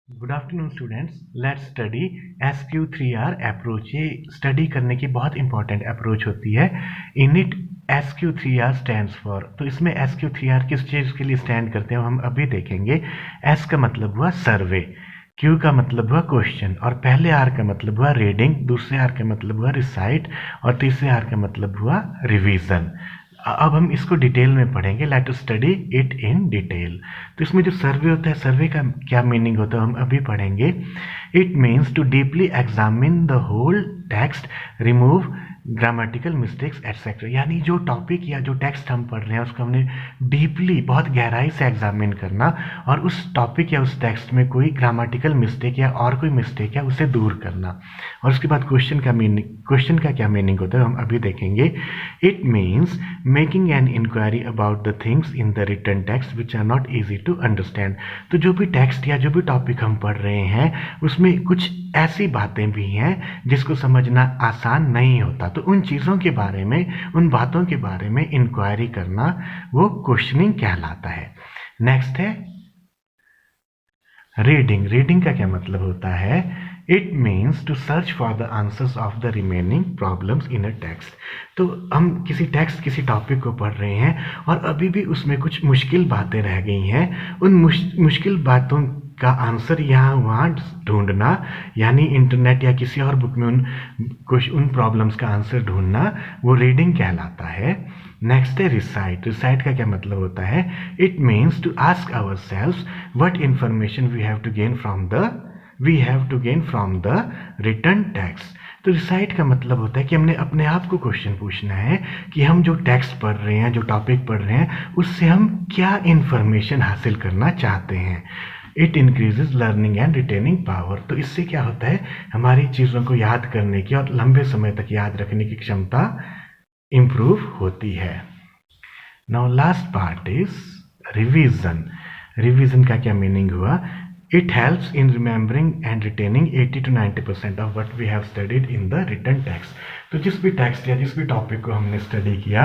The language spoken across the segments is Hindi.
Good afternoon students, let's study SQ3R approach. ये स्टडी करने की बहुत इंपॉर्टेंट अप्रोच होती है। In it SQ3R stands for. तो इसमें SQ3R किस चीज़ के लिए स्टैंड करते हैं हम अभी देखेंगे। S का मतलब हुआ सर्वे, Q का मतलब हुआ क्वेश्चन, और पहले R का मतलब हुआ रीडिंग, दूसरे R का मतलब हुआ रिसाइट, और तीसरे R का मतलब हुआ रिवीजन। अब हम इसको डिटेल में पढ़ेंगे। Let us study it in detail. तो इसमें जो सर्वे होता है, सर्वे का क्या मीनिंग होता है हम अभी पढ़ेंगे। It means to deeply examine the whole text, remove grammatical mistakes etcetera. यानी जो टॉपिक या जो टेक्स्ट हम पढ़ रहे हैं उसको हमने डीपली, बहुत गहराई से एग्जामिन करना, और उस टॉपिक या उस टेक्स्ट में कोई ग्रामेटिकल मिस्टेक या और कोई मिस्टेक है उसे दूर करना। और उसके बाद क्वेश्चन का क्या मीनिंग होता है हम अभी देखेंगे। It means making an inquiry about the things in the written text which are not easy to understand. तो जो भी टेक्स्ट या जो भी टॉपिक हम पढ़ रहे हैं उसमें कुछ ऐसी बातें भी हैं जिसको समझना आसान नहीं होता। तो उन चीज़ों के बारे में, उन बातों के बारे में इंक्वायरी करना, वो क्वेश्चनिंग कहलाता है। नेक्स्ट है रीडिंग। रीडिंग का क्या मतलब होता है। It means to search for the answers of the remaining problems in a text. तो हम किसी टेक्स्ट, किसी टॉपिक को पढ़ रहे हैं और अभी भी उसमें कुछ मुश्किल बातें रह गई हैं। उन मुश्किल बातों का आंसर यहाँ वहाँ ढूंढना, यानी इंटरनेट या किसी और बुक में उन प्रॉब्लम्स का आंसर ढूंढना, वो रीडिंग कहलाता है। नेक्स्ट है रिसाइट। रिसाइट का क्या मतलब होता है। It means to ask our self what information we have to gain from the written text. तो रिसाइट का मतलब होता है कि हमने अपने आप को क्वेश्चन पूछना है कि हम जो टेक्स्ट पढ़ रहे हैं, जो टॉपिक पढ़ रहे हैं, उससे हम क्या इन्फॉर्मेशन हासिल करना चाहते हैं। It increases learning and retaining power. तो इससे क्या होता है, हमारी चीज़ों को याद करने की और लंबे समय तक याद रखने की क्षमता इम्प्रूव होती है। Now last part is revision. Revision का क्या मीनिंग हुआ। It helps in remembering and retaining 80 to 90% of what we have studied in the written text. तो जिस भी टेक्स्ट या जिस भी टॉपिक को हमने स्टडी किया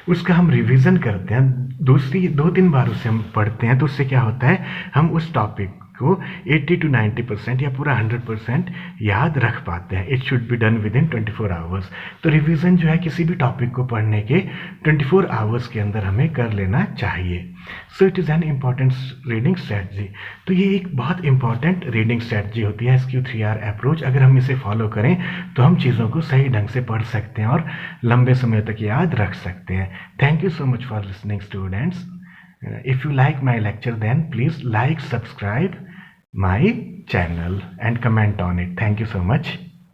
उसका हम रिवीजन करते हैं, 2-3 बार उसे हम पढ़ते हैं, तो उससे क्या होता है, हम उस टॉपिक को 80 to 90% या पूरा 100% याद रख पाते हैं। It should be done with in 24 hours. तो रिवीजन जो है किसी भी टॉपिक को पढ़ने के 24 आवर्स के अंदर हमें कर लेना चाहिए। So it is an important reading strategy. तो ये एक बहुत इंपॉर्टेंट रीडिंग स्ट्रेटजी होती है SQ3R अप्रोच। अगर हम इसे फॉलो करें तो हम चीज़ों को सही ढंग से पढ़ सकते हैं और लंबे समय तक याद रख सकते हैं। Thank you so much for listening students. If you like my lecture, then please like, subscribe my channel and comment on it. Thank you so much.